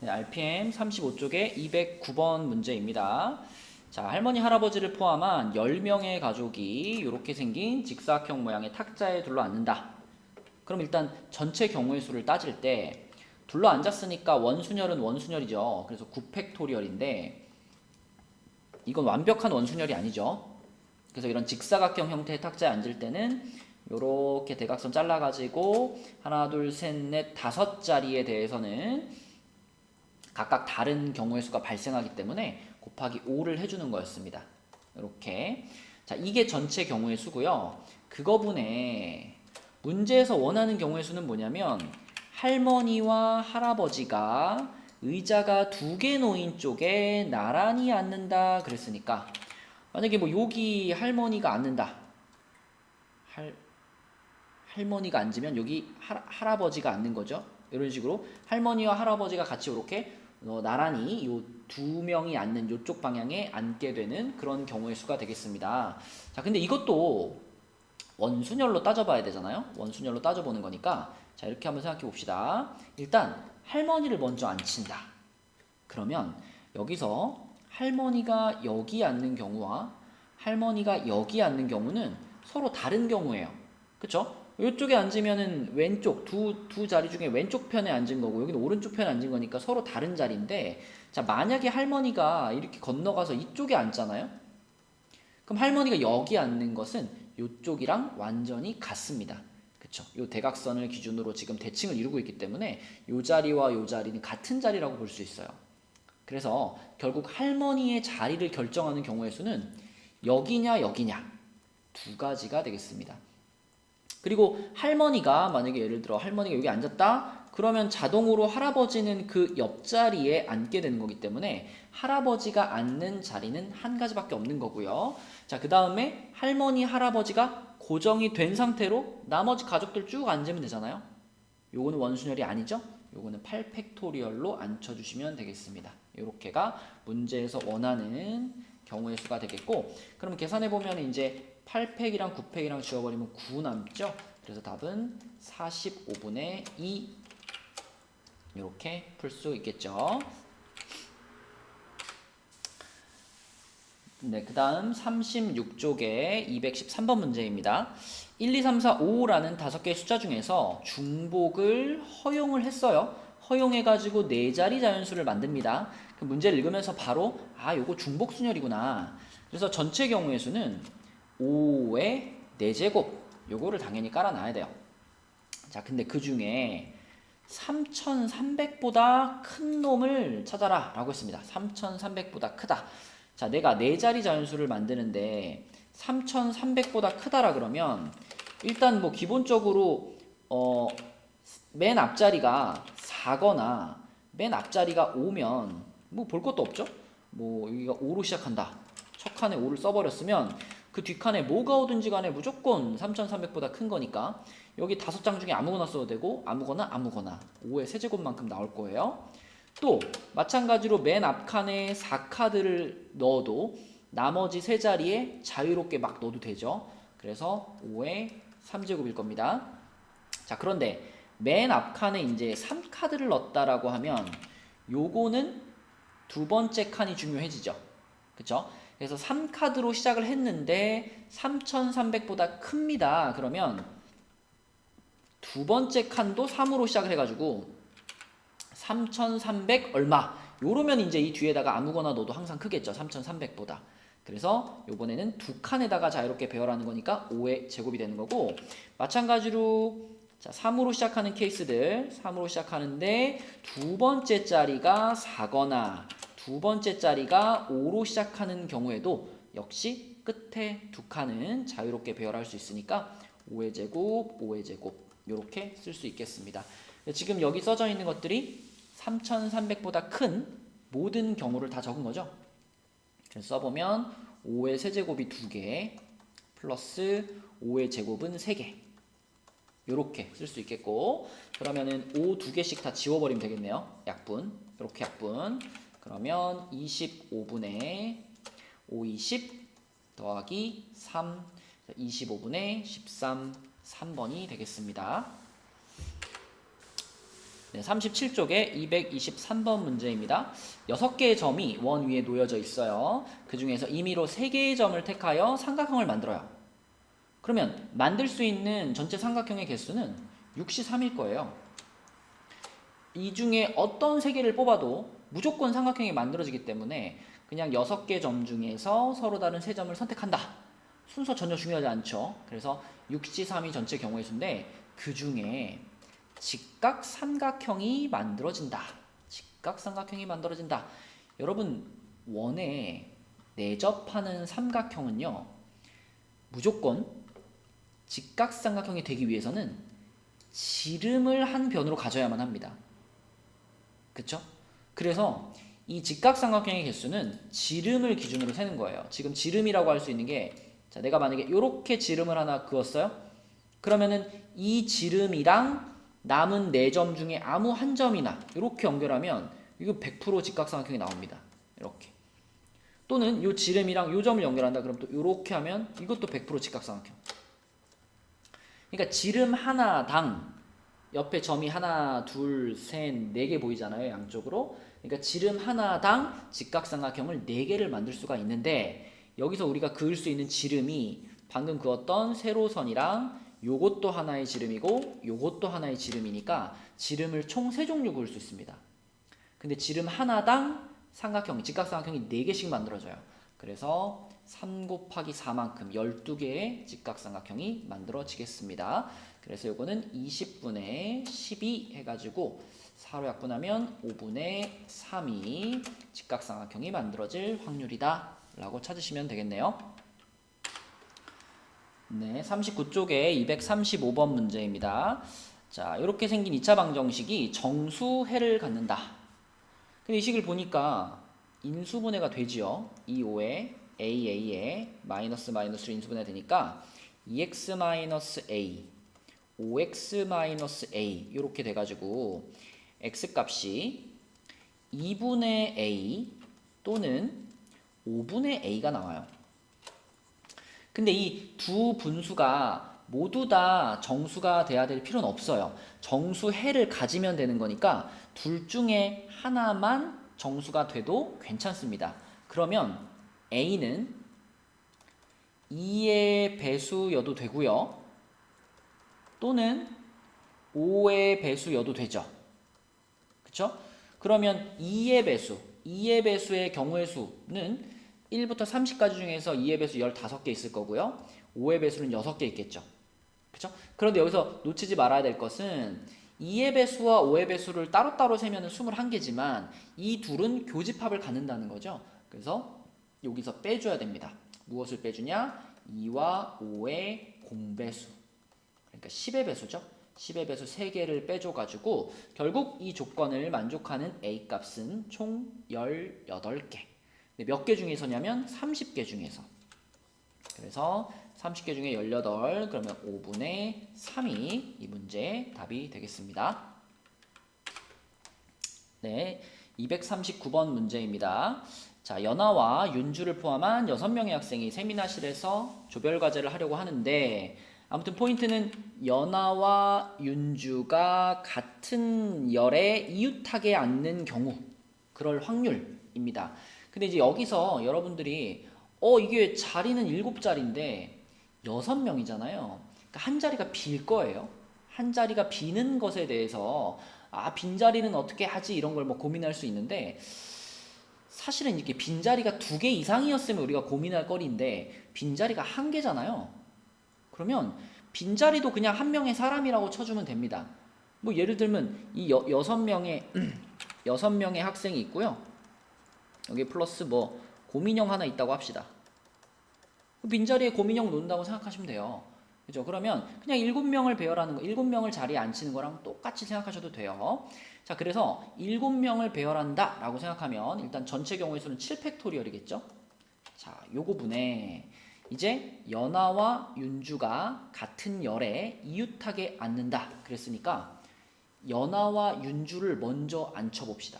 네, RPM 35쪽에 209번 문제입니다. 자, 할머니, 할아버지를 포함한 10명의 가족이 이렇게 생긴 직사각형 모양의 탁자에 둘러앉는다. 그럼 일단 전체 경우의 수를 따질 때 둘러앉았으니까 원순열은 원순열이죠. 그래서 9팩토리얼인데 이건 완벽한 원순열이 아니죠. 그래서 이런 직사각형 형태의 탁자에 앉을 때는 이렇게 대각선 잘라가지고 하나, 둘, 셋, 넷, 다섯 자리에 대해서는 각각 다른 경우의 수가 발생하기 때문에 곱하기 5를 해주는 거였습니다. 이렇게. 자, 이게 전체 경우의 수고요. 그거분에 문제에서 원하는 경우의 수는 뭐냐면 할머니와 할아버지가 의자가 2개 놓인 쪽에 나란히 앉는다 그랬으니까 만약에 뭐 여기 할머니가 앉는다. 할머니가 앉으면 여기 할아버지가 앉는 거죠. 이런 식으로 할머니와 할아버지가 같이 이렇게 나란히 요 두 명이 앉는 요쪽 방향에 앉게 되는 그런 경우의 수가 되겠습니다. 자, 근데 이것도 원순열로 따져봐야 되잖아요. 원순열로 따져보는 거니까 자, 이렇게 한번 생각해 봅시다. 일단 할머니를 먼저 앉힌다. 그러면 여기서 할머니가 여기 앉는 경우와 할머니가 여기 앉는 경우는 서로 다른 경우예요. 그쵸? 이쪽에 앉으면은 왼쪽 두 자리 중에 왼쪽 편에 앉은 거고 여기는 오른쪽 편에 앉은 거니까 서로 다른 자리인데 자, 만약에 할머니가 이렇게 건너가서 이쪽에 앉잖아요. 그럼 할머니가 여기 앉는 것은 이쪽이랑 완전히 같습니다. 그쵸? 이 대각선을 기준으로 지금 대칭을 이루고 있기 때문에 이 자리와 이 자리는 같은 자리라고 볼 수 있어요. 그래서 결국 할머니의 자리를 결정하는 경우의 수는 여기냐 여기냐 두 가지가 되겠습니다. 그리고 할머니가 만약에 예를 들어 할머니가 여기 앉았다 그러면 자동으로 할아버지는 그 옆자리에 앉게 되는 거기 때문에 할아버지가 앉는 자리는 한 가지밖에 없는 거고요. 자, 그 다음에 할머니 할아버지가 고정이 된 상태로 나머지 가족들 쭉 앉으면 되잖아요. 요거는 원순열이 아니죠. 요거는 8팩토리얼로 앉혀주시면 되겠습니다. 이렇게가 문제에서 원하는 경우의 수가 되겠고, 그럼 계산해보면 이제 8팩이랑 9팩이랑 지워버리면 9 남죠? 그래서 답은 45분의 2 이렇게 풀 수 있겠죠. 네, 그 다음 36쪽에 213번 문제입니다. 1, 2, 3, 4, 5라는 5개의 숫자 중에서 중복을 허용을 했어요. 허용해가지고 4자리 자연수를 만듭니다. 그 문제를 읽으면서 바로 요거 중복순열이구나. 그래서 전체 경우의 수는 5의 4제곱 요거를 당연히 깔아놔야 돼요. 자, 근데 그 중에 3300보다 큰 놈을 찾아라 라고 했습니다. 3300보다 크다. 자, 내가 4자리 자연수를 만드는데 3300보다 크다라 그러면 일단 뭐 기본적으로 맨 앞자리가 4거나 맨 앞자리가 5면 뭐 볼 것도 없죠? 뭐 여기가 5로 시작한다. 첫 칸에 5를 써버렸으면 그 뒷칸에 뭐가 오든지 간에 무조건 3300보다 큰 거니까 여기 5장 중에 아무거나 써도 되고 아무거나 5의 세제곱만큼 나올 거예요. 또 마찬가지로 맨 앞칸에 4카드를 넣어도 나머지 세 자리에 자유롭게 막 넣어도 되죠. 그래서 5의 3제곱일 겁니다. 자, 그런데 맨 앞칸에 이제 3카드를 넣었다라고 하면 요거는 두 번째 칸이 중요해지죠. 그쵸? 그래서 3카드로 시작을 했는데 3300보다 큽니다. 그러면 두 번째 칸도 3으로 시작을 해가지고 3300 얼마 요러면 이제 이 뒤에다가 아무거나 넣어도 항상 크겠죠. 3300보다. 그래서 요번에는 두 칸에다가 자유롭게 배열하는 거니까 5의 제곱이 되는 거고 마찬가지로 자, 3으로 시작하는 케이스들 3으로 시작하는데 두 번째 자리가 4거나 두 번째 자리가 5로 시작하는 경우에도 역시 끝에 두 칸은 자유롭게 배열할 수 있으니까 5의 제곱, 5의 제곱 이렇게 쓸 수 있겠습니다. 지금 여기 써져 있는 것들이 3300보다 큰 모든 경우를 다 적은 거죠. 그래서 써보면 5의 세제곱이 2개 플러스 5의 제곱은 3개 이렇게 쓸 수 있겠고 그러면은 5 2개씩 다 지워버리면 되겠네요. 약분 이렇게 약분 그러면 25분의 5, 20 더하기 3 25분의 13 3번이 되겠습니다. 네, 37쪽에 223번 문제입니다. 6개의 점이 원 위에 놓여져 있어요. 그 중에서 임의로 3개의 점을 택하여 삼각형을 만들어요. 그러면 만들 수 있는 전체 삼각형의 개수는 63일 거예요. 이 중에 어떤 3개를 뽑아도 무조건 삼각형이 만들어지기 때문에 그냥 6개 점 중에서 서로 다른 3점을 선택한다. 순서 전혀 중요하지 않죠. 그래서 63이 전체 경우의 수인데 그 중에 직각삼각형이 만들어진다. 직각삼각형이 만들어진다. 여러분 원에 내접하는 삼각형은요. 무조건 직각삼각형이 되기 위해서는 지름을 한 변으로 가져야만 합니다. 그쵸? 그래서 이 직각삼각형의 개수는 지름을 기준으로 세는 거예요. 지금 지름이라고 할 수 있는 게 자, 내가 만약에 이렇게 지름을 하나 그었어요. 그러면은 이 지름이랑 남은 4점 중에 아무 한 점이나 이렇게 연결하면 이거 100% 직각삼각형이 나옵니다. 이렇게. 또는 이 지름이랑 이 점을 연결한다. 그럼 또 이렇게 하면 이것도 100% 직각삼각형. 그러니까 지름 하나당 옆에 점이 하나, 둘, 셋, 4개 보이잖아요. 양쪽으로. 그러니까 지름 하나당 직각삼각형을 4개를 만들 수가 있는데 여기서 우리가 그을 수 있는 지름이 방금 그었던 세로선이랑 요것도 하나의 지름이고 요것도 하나의 지름이니까 지름을 총 3종류 그을 수 있습니다. 근데 지름 하나당 삼각형, 직각삼각형이 4개씩 만들어져요. 그래서 3 곱하기 4만큼 12개의 직각삼각형이 만들어지겠습니다. 그래서 요거는 20분의 12 해가지고 4로 약분하면 5분의 3이 직각삼각형이 만들어질 확률이다 라고 찾으시면 되겠네요. 네, 39쪽에 235번 문제입니다. 자, 이렇게 생긴 2차 방정식이 정수해를 갖는다. 근데 이 식을 보니까 인수분해가 되지요. 이 5에 AA에 마이너스 마이너스로 인수분해가 되니까 2x 마이너스 A, 5x 마이너스 A 이렇게 돼가지고 x 값이 2분의 A 또는 5분의 A가 나와요. 근데 이 두 분수가 모두 다 정수가 돼야 될 필요는 없어요. 정수해를 가지면 되는 거니까 둘 중에 하나만 정수가 돼도 괜찮습니다. 그러면 A는 2의 배수여도 되고요. 또는 5의 배수여도 되죠. 그쵸? 그러면 2의 배수의 경우의 수는 1부터 30까지 중에서 2의 배수 15개 있을 거고요. 5의 배수는 6개 있겠죠. 그쵸? 그런데 여기서 놓치지 말아야 될 것은 2의 배수와 5의 배수를 따로따로 세면 21개지만 이 둘은 교집합을 갖는다는 거죠. 그래서 여기서 빼줘야 됩니다. 무엇을 빼주냐? 2와 5의 공배수. 그러니까 10의 배수죠. 10의 배수 3개를 빼줘가지고 결국 이 조건을 만족하는 A 값은 총 18개. 몇 개 중에서냐면 30개 중에서. 그래서 30개 중에 18 그러면 5분의 3이 이 문제의 답이 되겠습니다. 네, 239번 문제입니다. 자, 연아와 윤주를 포함한 6명의 학생이 세미나실에서 조별과제를 하려고 하는데 아무튼 포인트는 연아와 윤주가 같은 열에 이웃하게 앉는 경우 그럴 확률입니다. 근데 이제 여기서 여러분들이 이게 자리는 7자리인데 6명이잖아요. 그러니까 한 자리가 빌 거예요. 한 자리가 비는 것에 대해서 빈자리는 어떻게 하지 이런 걸 뭐 고민할 수 있는데 사실은 이렇게 빈자리가 2개 이상이었으면 우리가 고민할 거리인데 빈자리가 1개잖아요. 그러면 빈자리도 그냥 한 명의 사람이라고 쳐주면 됩니다. 뭐 예를 들면 이 6명의 학생이 있고요. 여기 플러스 뭐 고민형 하나 있다고 합시다. 빈자리에 고민형 놓는다고 생각하시면 돼요. 그죠? 그러면 그냥 7명을 배열하는 거, 7명을 자리에 앉히는 거랑 똑같이 생각하셔도 돼요. 자, 그래서 7명을 배열한다 라고 생각하면 일단 전체 경우의 수는 7팩토리얼이겠죠? 자, 요거 분에 이제 연아와 윤주가 같은 열에 이웃하게 앉는다 그랬으니까 연아와 윤주를 먼저 앉혀봅시다.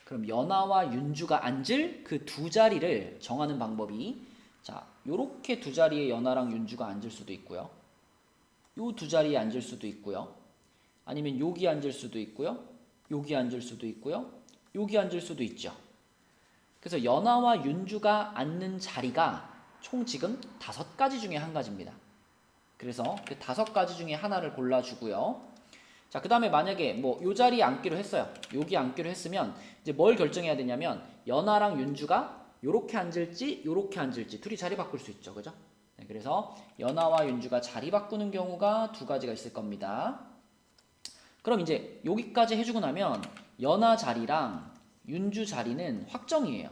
그럼 연아와 윤주가 앉을 그 두 자리를 정하는 방법이 자, 요렇게 두 자리에 연아랑 윤주가 앉을 수도 있고요. 요 두 자리에 앉을 수도 있고요. 아니면 여기 앉을 수도 있고요. 여기 앉을 수도 있고요. 여기 앉을 수도 있죠. 그래서 연하와 윤주가 앉는 자리가 총 지금 5가지 중에 한 가지입니다. 그래서 그 5가지 중에 하나를 골라주고요. 자, 그 다음에 만약에 뭐 요 자리에 앉기로 했어요. 여기 앉기로 했으면 이제 뭘 결정해야 되냐면 연하랑 윤주가 요렇게 앉을지 요렇게 앉을지 둘이 자리 바꿀 수 있죠. 그죠? 네, 그래서 연하와 윤주가 자리 바꾸는 경우가 2가지가 있을 겁니다. 그럼 이제 여기까지 해주고 나면 연하 자리랑 윤주 자리는 확정이에요.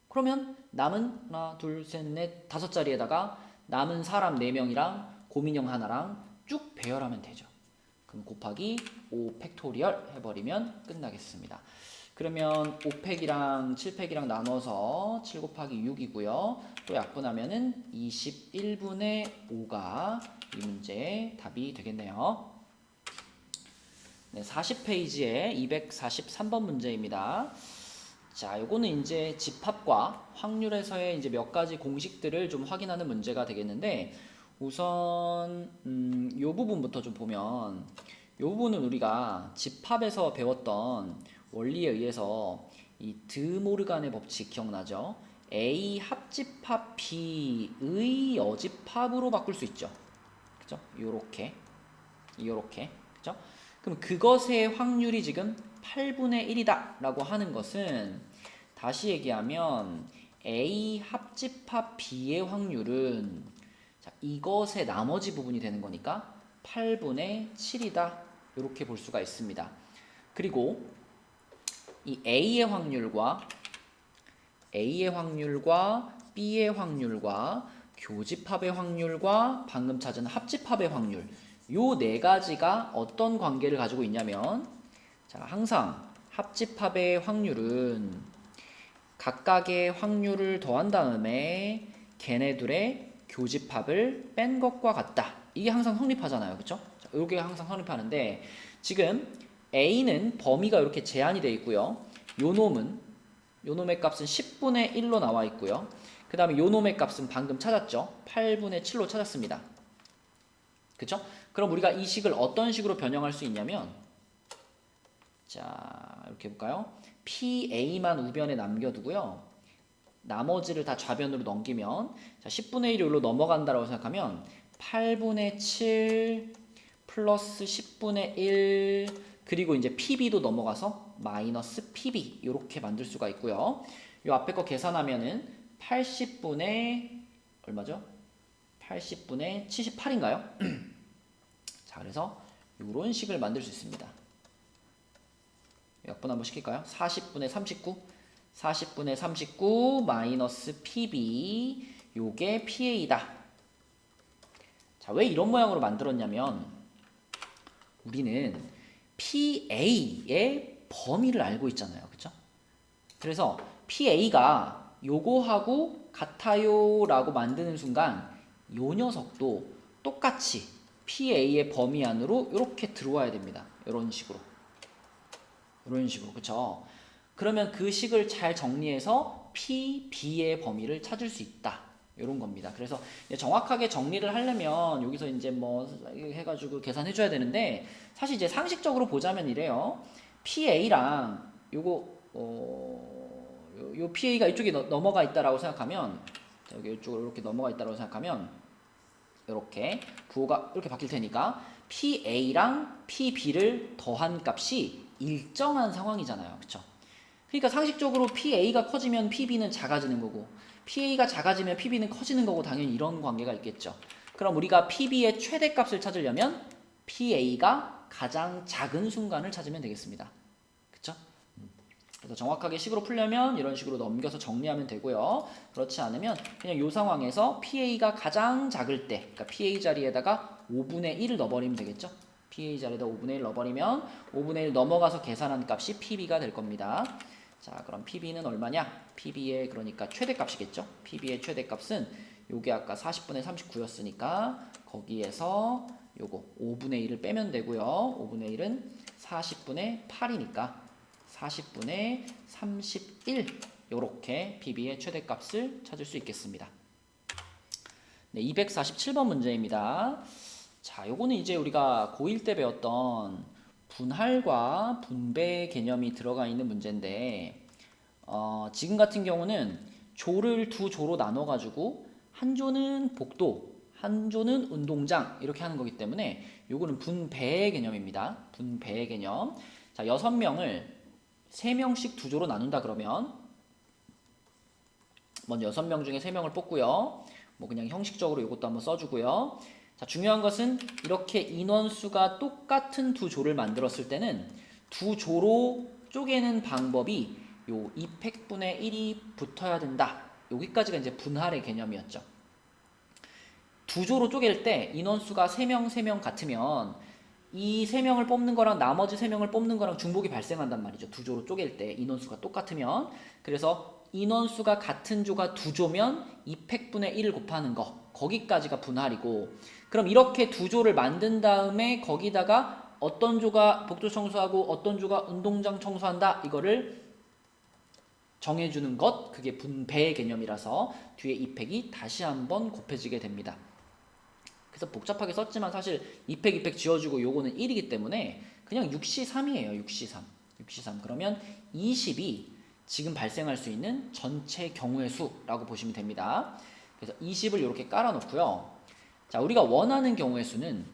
그러면 남은 하나, 둘, 셋, 넷, 5자리에다가 남은 사람 4명이랑 곰인형 하나랑 쭉 배열하면 되죠. 그럼 곱하기 5 팩토리얼 해버리면 끝나겠습니다. 그러면 5팩이랑 7팩이랑 나눠서 7 곱하기 6이고요. 또 약분하면은 21분의 5가 이 문제의 답이 되겠네요. 네, 40페이지에 243번 문제입니다. 자, 요거는 이제 집합과 확률에서의 이제 몇 가지 공식들을 좀 확인하는 문제가 되겠는데, 우선 요 부분부터 좀 보면, 요 부분은 우리가 집합에서 배웠던 원리에 의해서 이 드모르간의 법칙 기억나죠? A 합집합 B의 여집합으로 바꿀 수 있죠. 그죠? 요렇게 그죠? 그럼 그것의 확률이 지금 8분의 1이다 라고 하는 것은, 다시 얘기하면 A 합집합 B의 확률은 자, 이것의 나머지 부분이 되는 거니까 8분의 7이다 이렇게 볼 수가 있습니다. 그리고 이 A의 확률과 B의 확률과 교집합의 확률과 방금 찾은 합집합의 확률, 요 4가지가 어떤 관계를 가지고 있냐면, 자, 항상 합집합의 확률은 각각의 확률을 더한 다음에 걔네들의 교집합을 뺀 것과 같다. 이게 항상 성립하잖아요. 그쵸? 자, 이게 항상 성립하는데, 지금 A는 범위가 이렇게 제한이 되어 있고요. 요놈의 값은 10분의 1로 나와 있고요. 그 다음에 요놈의 값은 방금 찾았죠? 8분의 7로 찾았습니다. 그쵸? 그럼 우리가 이 식을 어떤 식으로 변형할 수 있냐면, 자, 이렇게 해볼까요? PA만 우변에 남겨두고요. 나머지를 다 좌변으로 넘기면, 자, 10분의 1이 여기로 넘어간다고 생각하면 8분의 7 플러스 10분의 1 그리고 이제 PB도 넘어가서 마이너스 PB 이렇게 만들 수가 있고요. 이 앞에 거 계산하면은 80분의 얼마죠? 80분의 78인가요? 자, 그래서 이런 식을 만들 수 있습니다. 약분 한번 시킬까요? 40분의 39 40분의 39 마이너스 PB 요게 PA다. 자, 왜 이런 모양으로 만들었냐면, 우리는 PA의 범위를 알고 있잖아요. 그쵸? 그래서 PA가 요거하고 같아요 라고 만드는 순간 요 녀석도 똑같이 PA의 범위 안으로 이렇게 들어와야 됩니다. 이런 식으로 그쵸? 그러면 그 식을 잘 정리해서 PB의 범위를 찾을 수 있다. 이런 겁니다. 그래서 정확하게 정리를 하려면 여기서 이제 뭐 해가지고 계산해 줘야 되는데, 사실 이제 상식적으로 보자면 이래요. PA랑 요거 요 PA가 이쪽에 넘어가 있다라고 생각하면, 여기 이쪽으로 이렇게 넘어가 있다라고 생각하면 이렇게 부호가 이렇게 바뀔 테니까 PA랑 PB를 더한 값이 일정한 상황이잖아요. 그쵸? 그러니까 상식적으로 PA가 커지면 PB는 작아지는 거고, PA가 작아지면 PB는 커지는 거고, 당연히 이런 관계가 있겠죠. 그럼 우리가 PB의 최대값을 찾으려면 PA가 가장 작은 순간을 찾으면 되겠습니다. 그쵸? 그래서 정확하게 식으로 풀려면 이런 식으로 넘겨서 정리하면 되고요. 그렇지 않으면 그냥 이 상황에서 PA가 가장 작을 때, 그러니까 PA 자리에다가 5분의 1을 넣어버리면 되겠죠. PA 자리에다 5분의 1 넣어버리면 5분의 1 넘어가서 계산한 값이 PB가 될 겁니다. 자, 그럼 PB는 얼마냐? PB의 그러니까 최대값이겠죠. PB의 최대값은 요게 아까 40분의 39였으니까 거기에서 요거 5분의 1을 빼면 되고요. 5분의 1은 40분의 8이니까 40분의 31 요렇게 PB의 최대값을 찾을 수 있겠습니다. 네, 247번 문제입니다. 자, 요거는 이제 우리가 고1 때 배웠던 분할과 분배 개념이 들어가 있는 문제인데 지금 같은 경우는 조를 두 조로 나눠 가지고 한 조는 복도, 한 조는 운동장 이렇게 하는 거기 때문에 요거는 분배의 개념입니다. 분배의 개념. 자, 6명을 3명씩 두 조로 나눈다 그러면 먼저 6명 중에 3명을 뽑고요. 뭐 그냥 형식적으로 이것도 한번 써주고요. 자, 중요한 것은 이렇게 인원수가 똑같은 두 조를 만들었을 때는 두 조로 쪼개는 방법이 요 2팩분의 1이 붙어야 된다. 여기까지가 이제 분할의 개념이었죠. 두 조로 쪼갤 때 인원수가 3명, 3명 같으면 이 3명을 뽑는 거랑 나머지 3명을 뽑는 거랑 중복이 발생한단 말이죠. 두 조로 쪼갤 때 인원수가 똑같으면. 그래서 인원수가 같은 조가 두 조면 2팩분의 1을 곱하는 거. 거기까지가 분할이고, 그럼 이렇게 두 조를 만든 다음에 거기다가 어떤 조가 복도 청소하고 어떤 조가 운동장 청소한다, 이거를 정해주는 것, 그게 분배의 개념이라서 뒤에 2팩이 다시 한번 곱해지게 됩니다. 그래서 복잡하게 썼지만 사실 2팩 2팩 지워주고 요거는 1이기 때문에 그냥 6C3이에요. 6C3. 6C3. 그러면 20이 지금 발생할 수 있는 전체 경우의 수라고 보시면 됩니다. 그래서 20을 이렇게 깔아놓고요. 자, 우리가 원하는 경우의 수는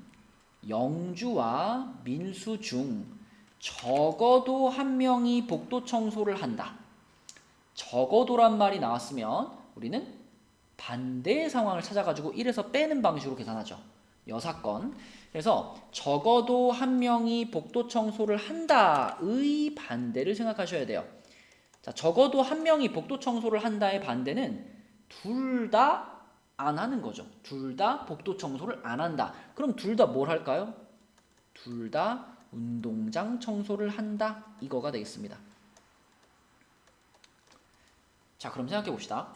영주와 민수 중 적어도 한 명이 복도 청소를 한다. 적어도란 말이 나왔으면 우리는 반대의 상황을 찾아가지고 1에서 빼는 방식으로 계산하죠. 여사건. 그래서 적어도 한 명이 복도 청소를 한다의 반대를 생각하셔야 돼요. 자, 적어도 한 명이 복도 청소를 한다의 반대는 둘 다 안 하는 거죠. 둘 다 복도 청소를 안 한다. 그럼 둘 다 뭘 할까요? 둘 다 운동장 청소를 한다. 이거가 되겠습니다. 자, 그럼 생각해 봅시다.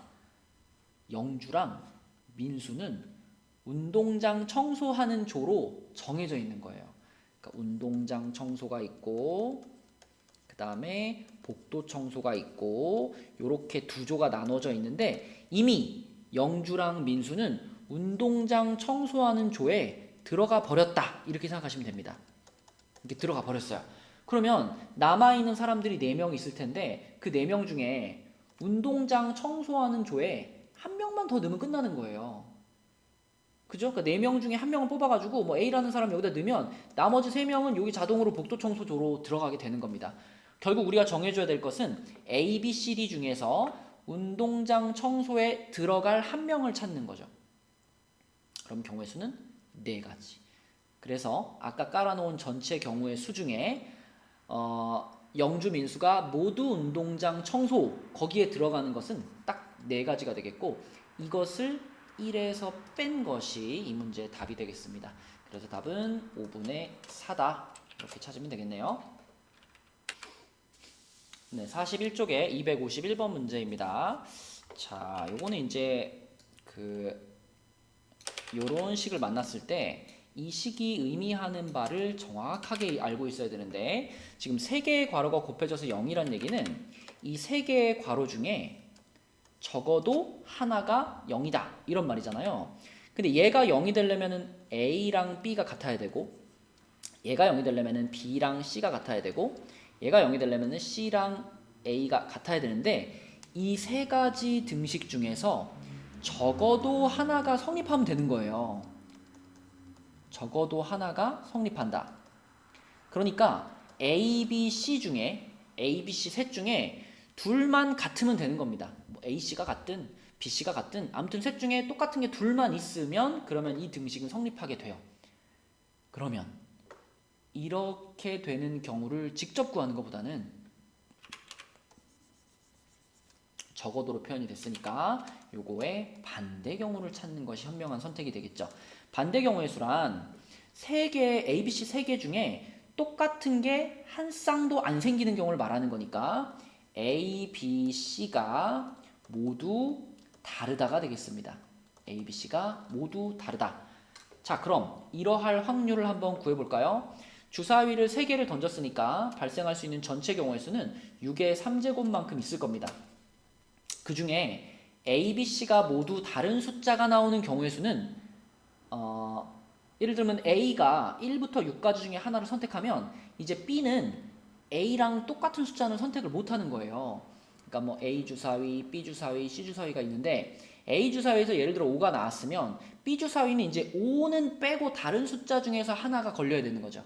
영주랑 민수는 운동장 청소하는 조로 정해져 있는 거예요. 그러니까 운동장 청소가 있고, 그 다음에 복도 청소가 있고, 요렇게 두 조가 나눠져 있는데 이미 영주랑 민수는 운동장 청소하는 조에 들어가 버렸다. 이렇게 생각하시면 됩니다. 이렇게 들어가 버렸어요. 그러면 남아있는 사람들이 4명 있을 텐데 그 4명 중에 운동장 청소하는 조에 한 명만 더 넣으면 끝나는 거예요. 그죠? 그러니까 4명 중에 한 명을 뽑아가지고 뭐 A라는 사람 여기다 넣으면 나머지 3명은 여기 자동으로 복도 청소조로 들어가게 되는 겁니다. 결국 우리가 정해줘야 될 것은 A, B, C, D 중에서 운동장 청소에 들어갈 한 명을 찾는 거죠. 그럼 경우의 수는 4가지. 그래서 아까 깔아놓은 전체 경우의 수 중에 영주 민수가 모두 운동장 청소 거기에 들어가는 것은 딱 4가지가 되겠고, 이것을 1에서 뺀 것이 이 문제의 답이 되겠습니다. 그래서 답은 5분의 4다. 이렇게 찾으면 되겠네요. 네, 41쪽에 251번 문제입니다. 자, 요거는 이제 요런 식을 만났을 때 이 식이 의미하는 바를 정확하게 알고 있어야 되는데, 지금 3개의 괄호가 곱해져서 0이란 얘기는 이 3개의 괄호 중에 적어도 하나가 0이다 이런 말이잖아요. 근데 얘가 0이 되려면은 A랑 B가 같아야 되고, 얘가 0이 되려면은 B랑 C가 같아야 되고, 얘가 0이 되려면은 C랑 A가 같아야 되는데 이 3가지 등식 중에서 적어도 하나가 성립하면 되는 거예요. 적어도 하나가 성립한다. 그러니까 A, B, C 중에 A, B, C 셋 중에 둘만 같으면 되는 겁니다. 뭐 A, C가 같든 B, C가 같든 아무튼 셋 중에 똑같은 게 둘만 있으면 그러면 이 등식은 성립하게 돼요. 그러면 이렇게 되는 경우를 직접 구하는 것보다는 적어도로 표현이 됐으니까 요거의 반대 경우를 찾는 것이 현명한 선택이 되겠죠. 반대 경우의 수란 3개, A, B, C 3개 중에 똑같은 게 한 쌍도 안 생기는 경우를 말하는 거니까 A, B, C가 모두 다르다가 되겠습니다. A, B, C가 모두 다르다. 자, 그럼 이러할 확률을 한번 구해볼까요? 주사위를 3개를 던졌으니까 발생할 수 있는 전체 경우의 수는 6의 3제곱만큼 있을 겁니다. 그 중에 A, B, C가 모두 다른 숫자가 나오는 경우의 수는 예를 들면 A가 1부터 6까지 중에 하나를 선택하면 이제 B는 A랑 똑같은 숫자는 선택을 못 하는 거예요. 그러니까 뭐 A 주사위, B 주사위, C 주사위가 있는데 A 주사위에서 예를 들어 5가 나왔으면 B 주사위는 이제 5는 빼고 다른 숫자 중에서 하나가 걸려야 되는 거죠.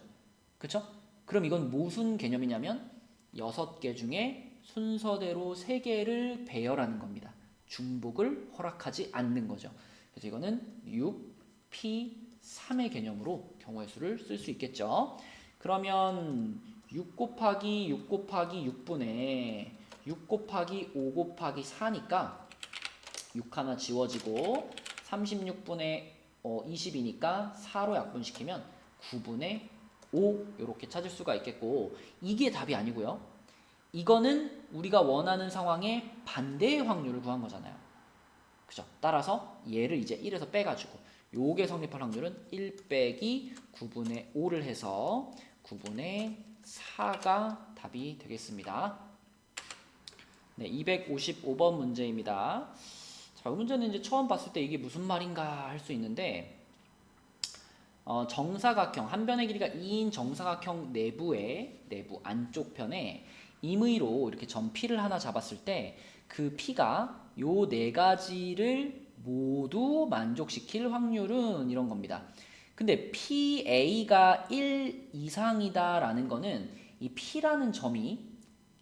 그쵸? 그럼 이건 무슨 개념이냐면 6개 중에 순서대로 3개를 배열하는 겁니다. 중복을 허락하지 않는 거죠. 그래서 이거는 6, P, 3의 개념으로 경우의 수를 쓸 수 있겠죠. 그러면 6 곱하기 6 곱하기 6분의 6 곱하기 5 곱하기 4니까 6 하나 지워지고 36분의 20이니까 4로 약분시키면 9분의 5 이렇게 찾을 수가 있겠고, 이게 답이 아니고요. 이거는 우리가 원하는 상황의 반대의 확률을 구한 거잖아요. 그죠? 따라서 얘를 이제 1에서 빼가지고 요게 성립할 확률은 1 빼기 9분의 5를 해서 9분의 4가 답이 되겠습니다. 네, 255번 문제입니다. 자, 이 문제는 이제 처음 봤을 때 이게 무슨 말인가 할 수 있는데, 정사각형, 한 변의 길이가 2인 정사각형 내부 안쪽 편에 임의로 이렇게 점 P를 하나 잡았을 때 그 P가 요 네 가지를 모두 만족시킬 확률은 이런 겁니다. 근데 PA가 1 이상이다라는 거는 이 P라는 점이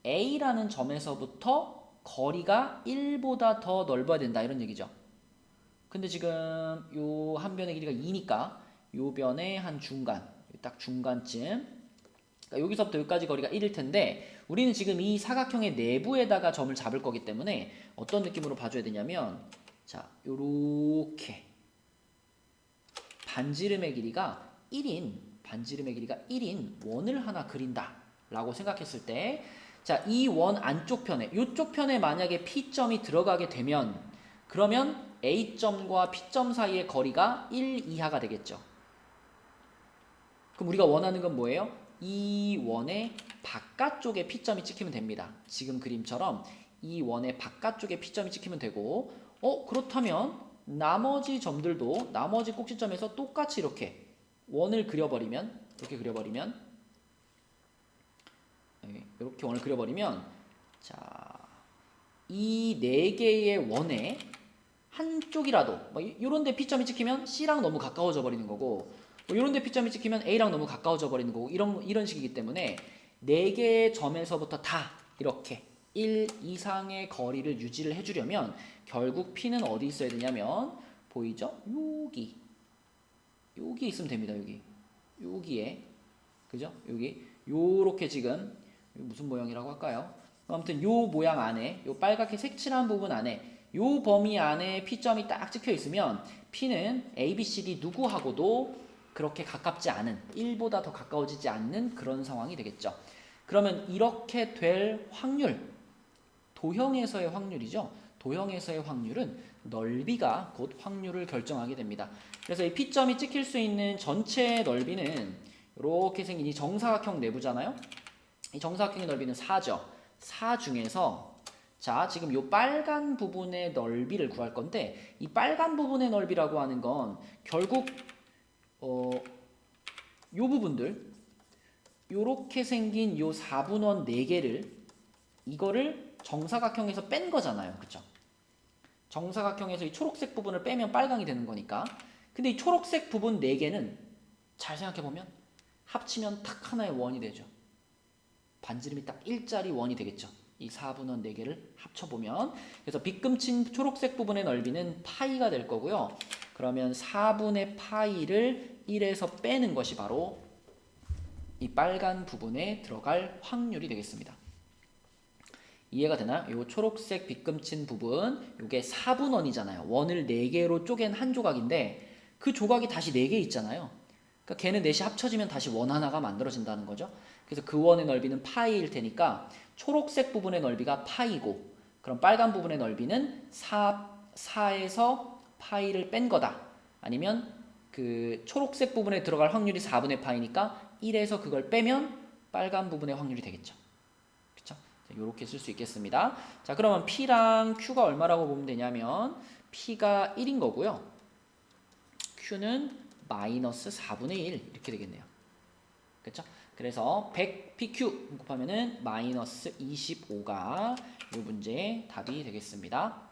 A라는 점에서부터 거리가 1보다 더 넓어야 된다 이런 얘기죠. 근데 지금 요 한 변의 길이가 2니까 요 변의 한 중간, 딱 중간쯤, 그러니까 여기서부터 여기까지 거리가 1일 텐데 우리는 지금 이 사각형의 내부에다가 점을 잡을 거기 때문에 어떤 느낌으로 봐줘야 되냐면, 자, 요렇게 반지름의 길이가 1인 원을 하나 그린다 라고 생각했을 때, 자, 이 원 안쪽 편에, 요쪽 편에 만약에 P점이 들어가게 되면 그러면 A점과 P점 사이의 거리가 1 이하가 되겠죠. 그럼 우리가 원하는 건 뭐예요? 이 원의 바깥쪽에 P점이 찍히면 됩니다. 지금 그림처럼 이 원의 바깥쪽에 P점이 찍히면 되고, 그렇다면 나머지 점들도 나머지 꼭지점에서 똑같이 이렇게 원을 그려버리면, 이렇게 원을 그려버리면, 자, 이 네 개의 원에 한쪽이라도 이런 데 P점이 찍히면 C랑 너무 가까워져 버리는 거고, 이런 데 P점이 찍히면 A랑 너무 가까워져 버리는 거고, 이런 식이기 때문에 네 개의 점에서부터 다 이렇게 1 이상의 거리를 유지를 해주려면 결국 P는 어디 있어야 되냐면, 보이죠? 여기 있으면 됩니다. 여기에, 그죠? 여기 요렇게 지금 무슨 모양이라고 할까요? 아무튼 요 모양 안에, 요 빨갛게 색칠한 부분 안에, 요 범위 안에 P점이 딱 찍혀 있으면 P는 A, B, C, D 누구하고도 그렇게 가깝지 않은, 1보다 더 가까워지지 않는 그런 상황이 되겠죠. 그러면 이렇게 될 확률, 도형에서의 확률이죠. 도형에서의 확률은 넓이가 곧 확률을 결정하게 됩니다. 그래서 이 P점이 찍힐 수 있는 전체 넓이는 이렇게 생긴 이 정사각형 내부잖아요. 이 정사각형의 넓이는 4죠. 4 중에서, 자, 지금 이 빨간 부분의 넓이를 구할 건데, 이 빨간 부분의 넓이라고 하는 건 결국 요 부분들, 요렇게 생긴 요 4분원 4개를, 이거를 정사각형에서 뺀 거잖아요. 그쵸? 정사각형에서 이 초록색 부분을 빼면 빨강이 되는 거니까. 근데 이 초록색 부분 4개는 잘 생각해보면 합치면 딱 하나의 원이 되죠. 반지름이 딱 1짜리 원이 되겠죠. 이 4분원 4개를 합쳐보면. 그래서 빗금친 초록색 부분의 넓이는 파이가 될 거고요. 그러면 4분의 파이를 1에서 빼는 것이 바로 이 빨간 부분에 들어갈 확률이 되겠습니다. 이해가 되나요? 요 초록색 빗금친 부분, 요게 4분원이잖아요. 원을 4개로 쪼갠 한 조각인데 그 조각이 다시 4개 있잖아요. 그러니까 걔는 넷이 합쳐지면 다시 원 하나가 만들어진다는 거죠. 그래서 그 원의 넓이는 파이일 테니까 초록색 부분의 넓이가 파이고, 그럼 빨간 부분의 넓이는 4에서 파이를 뺀 거다. 아니면 그 초록색 부분에 들어갈 확률이 4분의 파이니까 1에서 그걸 빼면 빨간 부분의 확률이 되겠죠. 그렇죠? 이렇게 쓸 수 있겠습니다. 자, 그러면 P랑 Q가 얼마라고 보면 되냐면 P가 1인 거고요. Q는 마이너스 4분의 1 이렇게 되겠네요. 그렇죠? 그래서 100 PQ 곱하면은 마이너스 25가 이 문제의 답이 되겠습니다.